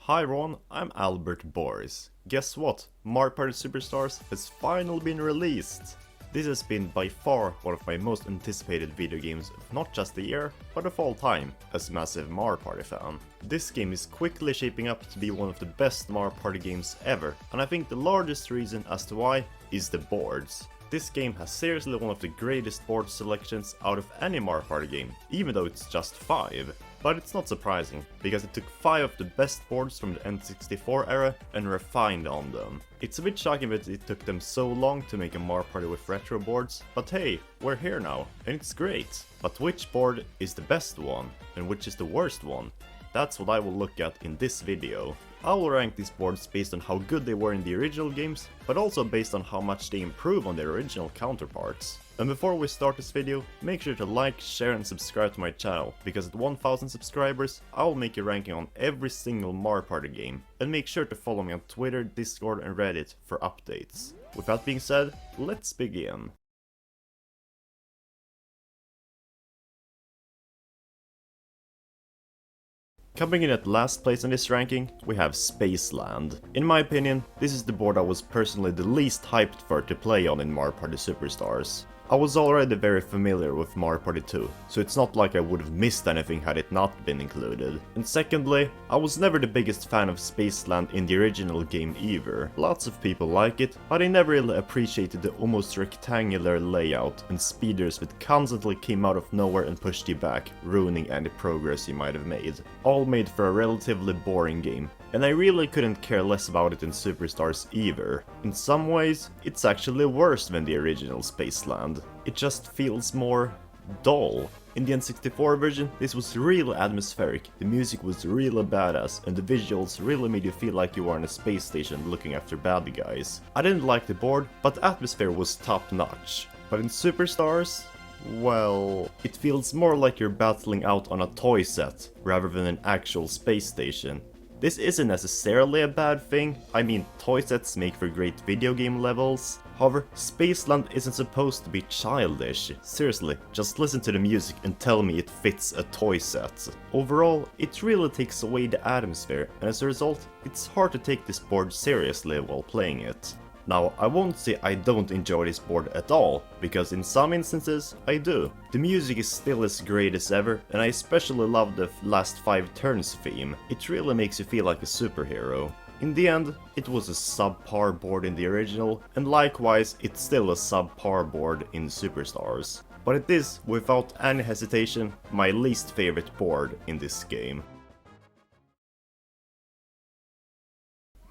Hi everyone, I'm Albert Boris. Guess what? Mario Party Superstars has finally been released! This has been by far one of my most anticipated video games of not just the year, but of all time, as a massive Mario Party fan. This game is quickly shaping up to be one of the best Mario Party games ever, and I think the largest reason as to why is the boards. This game has seriously one of the greatest board selections out of any Mario Party game, even though it's just 5. But it's not surprising, because it took 5 of the best boards from the N64 era and refined on them. It's a bit shocking that it took them so long to make a Mario Party with retro boards, but hey, we're here now, and it's great. But which board is the best one, and which is the worst one? That's what I will look at in this video. I will rank these boards based on how good they were in the original games, but also based on how much they improve on their original counterparts. And before we start this video, make sure to like, share and subscribe to my channel, because at 1000 subscribers, I will make a ranking on every single Mario Party game. And make sure to follow me on Twitter, Discord and Reddit for updates. With that being said, let's begin. Coming in at last place in this ranking, we have Spaceland. In my opinion, this is the board I was personally the least hyped for to play on in Mario Party Superstars. I was already very familiar with Mario Party 2, so it's not like I would have missed anything had it not been included. And secondly, I was never the biggest fan of Spaceland in the original game either. Lots of people like it, but I never really appreciated the almost rectangular layout and speeders that constantly came out of nowhere and pushed you back, ruining any progress you might have made. All made for a relatively boring game. And I really couldn't care less about it in Superstars either. In some ways, it's actually worse than the original Spaceland. It just feels more dull. In the N64 version, this was really atmospheric, the music was really badass, and the visuals really made you feel like you were on a space station looking after bad guys. I didn't like the board, but the atmosphere was top notch. But in Superstars, well, it feels more like you're battling out on a toy set, rather than an actual space station. This isn't necessarily a bad thing, I mean toy sets make for great video game levels. However, Spaceland isn't supposed to be childish. Seriously, just listen to the music and tell me it fits a toy set. Overall, it really takes away the atmosphere, and as a result, it's hard to take this board seriously while playing it. Now, I won't say I don't enjoy this board at all, because in some instances, I do. The music is still as great as ever, and I especially love the last 5 turns theme. It really makes you feel like a superhero. In the end, it was a subpar board in the original, and likewise, it's still a subpar board in Superstars. But it is, without any hesitation, my least favorite board in this game.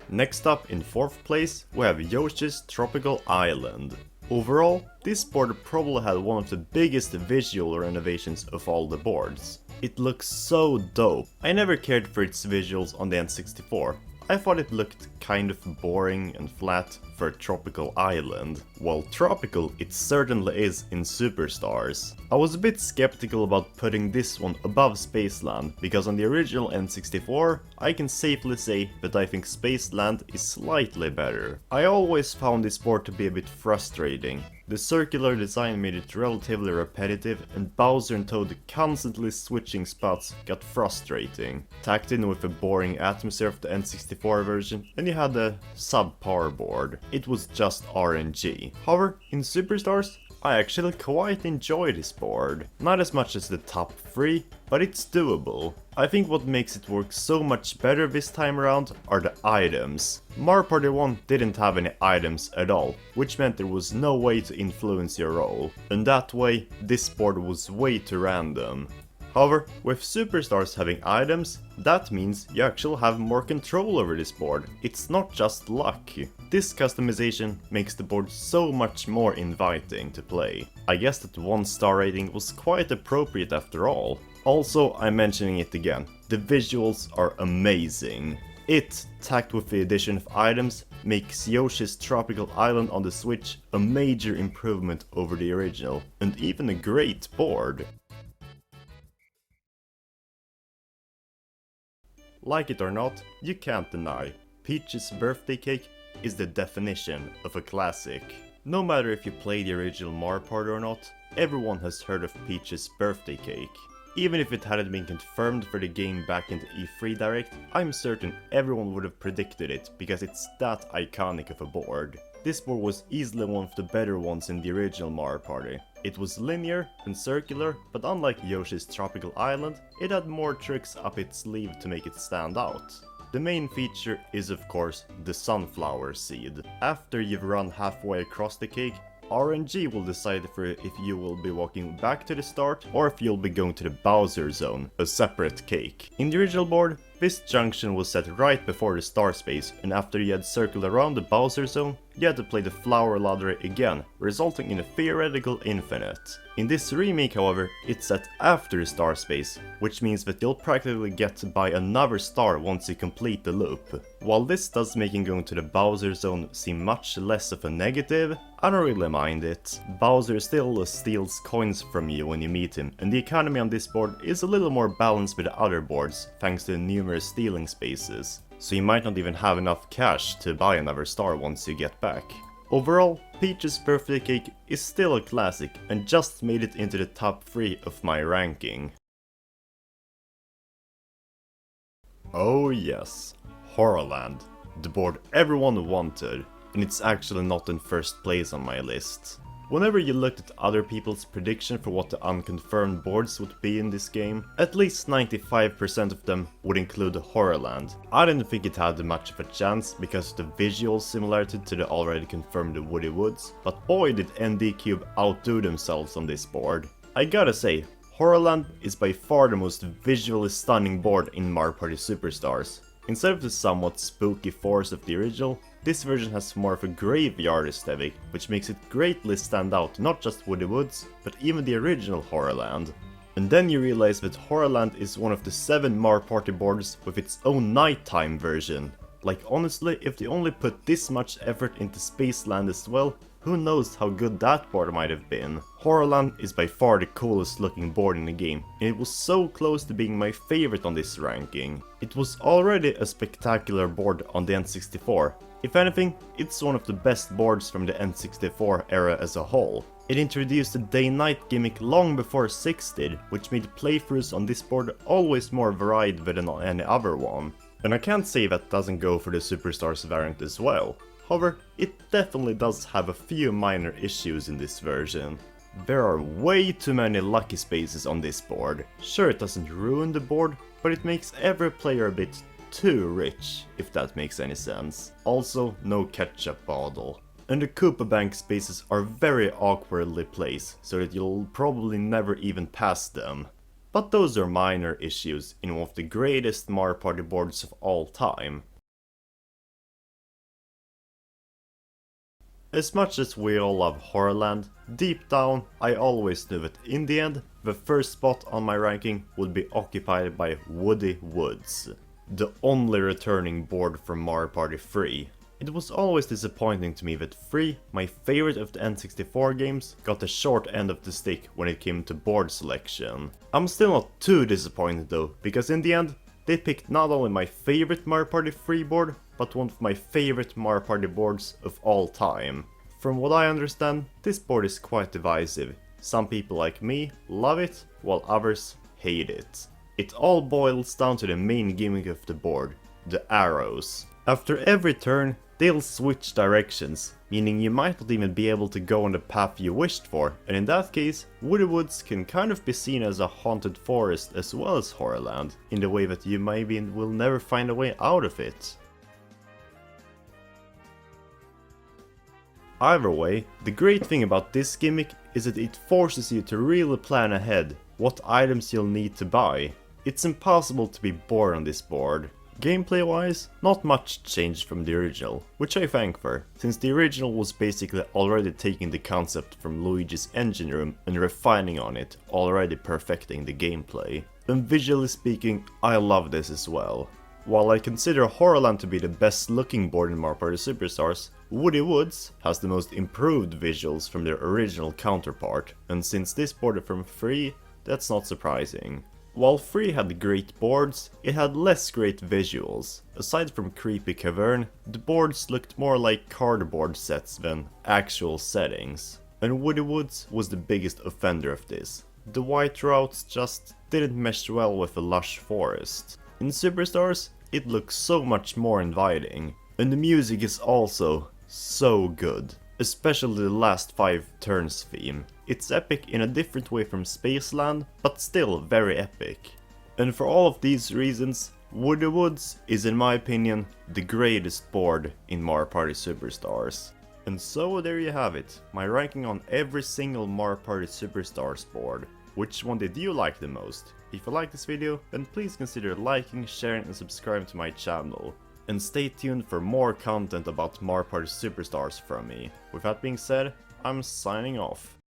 Next up, in 4th place, we have Yoshi's Tropical Island. Overall, this board probably had one of the biggest visual renovations of all the boards. It looks so dope. I never cared for its visuals on the N64. I thought it looked kind of boring and flat for a tropical island. Well, tropical it certainly is in Superstars. I was a bit skeptical about putting this one above Spaceland, because on the original N64, I can safely say that I think Spaceland is slightly better. I always found this board to be a bit frustrating. The circular design made it relatively repetitive, and Bowser and Toad constantly switching spots got frustrating. Tacked in with the boring atmosphere of the N64 version, and you had a subpar board. It was just RNG. However, in Superstars, I actually quite enjoy this board. Not as much as the top 3, but it's doable. I think what makes it work so much better this time around are the items. Mario Party 1 didn't have any items at all, which meant there was no way to influence your roll. And that way, this board was way too random. However, with Superstars having items, that means you actually have more control over this board. It's not just luck. This customization makes the board so much more inviting to play. I guess that 1-star rating was quite appropriate after all. Also, I'm mentioning it again, the visuals are amazing. It, tacked with the addition of items, makes Yoshi's Tropical Island on the Switch a major improvement over the original, and even a great board. Like it or not, you can't deny, Peach's Birthday Cake is the definition of a classic. No matter if you play the original Mario Party or not, everyone has heard of Peach's Birthday Cake. Even if it hadn't been confirmed for the game back in the E3 Direct, I'm certain everyone would have predicted it because it's that iconic of a board. This board was easily one of the better ones in the original Mario Party. It was linear and circular, but unlike Yoshi's Tropical Island, it had more tricks up its sleeve to make it stand out. The main feature is of course the sunflower seed. After you've run halfway across the cake, RNG will decide for if you will be walking back to the start or if you'll be going to the Bowser Zone, a separate cake. In the original board, this junction was set right before the star space, and after you had circled around the Bowser Zone, you had to play the flower ladder again, resulting in a theoretical infinite. In this remake, however, it's set after the star space, which means that you'll practically get to buy another star once you complete the loop. While this does making going to the Bowser Zone seem much less of a negative, I don't really mind it. Bowser still steals coins from you when you meet him, and the economy on this board is a little more balanced with the other boards, thanks to the numerous stealing spaces. So you might not even have enough cash to buy another star once you get back. Overall, Peach's Birthday Cake is still a classic and just made it into the top 3 of my ranking. Oh yes, Horrorland, the board everyone wanted, and it's actually not in first place on my list. Whenever you looked at other people's prediction for what the unconfirmed boards would be in this game, at least 95% of them would include Horrorland. I didn't think it had much of a chance because of the visual similarity to the already confirmed Woody Woods, but boy did ND Cube outdo themselves on this board. I gotta say, Horrorland is by far the most visually stunning board in Mario Party Superstars. Instead of the somewhat spooky force of the original, this version has more of a graveyard aesthetic, which makes it greatly stand out not just Woody Woods, but even the original Horrorland. And then you realize that Horrorland is one of the 7 Mario Party boards with its own nighttime version. Like honestly, if they only put this much effort into Spaceland as well, who knows how good that board might have been. Horrorland is by far the coolest looking board in the game, and it was so close to being my favorite on this ranking. It was already a spectacular board on the N64. If anything, it's one of the best boards from the N64 era as a whole. It introduced the day-night gimmick long before 6 did, which made playthroughs on this board always more varied than on any other one. And I can't say that doesn't go for the Superstars variant as well. However, it definitely does have a few minor issues in this version. There are way too many lucky spaces on this board. Sure, it doesn't ruin the board, but it makes every player a bit too rich, if that makes any sense. Also, no ketchup bottle. And the Koopa Bank spaces are very awkwardly placed, so that you'll probably never even pass them. But those are minor issues in one of the greatest Mario Party boards of all time. As much as we all love Horrorland, deep down I always knew that in the end, the first spot on my ranking would be occupied by Woody Woods, the only returning board from Mario Party 3. It was always disappointing to me that 3, my favorite of the N64 games, got the short end of the stick when it came to board selection. I'm still not too disappointed though, because in the end, they picked not only my favorite Mario Party 3 board, but one of my favorite Mario Party boards of all time. From what I understand, this board is quite divisive. Some people like me love it, while others hate it. It all boils down to the main gimmick of the board, the arrows. After every turn, they'll switch directions, meaning you might not even be able to go on the path you wished for, and in that case, Woody Woods can kind of be seen as a haunted forest as well as Horrorland, in the way that you maybe will never find a way out of it. Either way, the great thing about this gimmick is that it forces you to really plan ahead what items you'll need to buy. It's impossible to be bored on this board. Gameplay wise, not much changed from the original, which I thank for, since the original was basically already taking the concept from Luigi's engine room and refining on it, already perfecting the gameplay. And visually speaking, I love this as well. While I consider Horrorland to be the best looking board in Mario Party Superstars, Woody Woods has the most improved visuals from their original counterpart, and since this board is from 3, that's not surprising. While 3 had great boards, it had less great visuals. Aside from Creepy Cavern, the boards looked more like cardboard sets than actual settings. And Woody Woods was the biggest offender of this. The white routes just didn't mesh well with the lush forest. In Superstars, it looks so much more inviting, and the music is also so good. Especially the last 5 turns theme. It's epic in a different way from Spaceland, but still very epic. And for all of these reasons, Woody Woods is in my opinion the greatest board in Mario Party Superstars. And so there you have it, my ranking on every single Mario Party Superstars board. Which one did you like the most? If you like this video, then please consider liking, sharing and subscribing to my channel. And stay tuned for more content about Mario Party Superstars from me. With that being said, I'm signing off.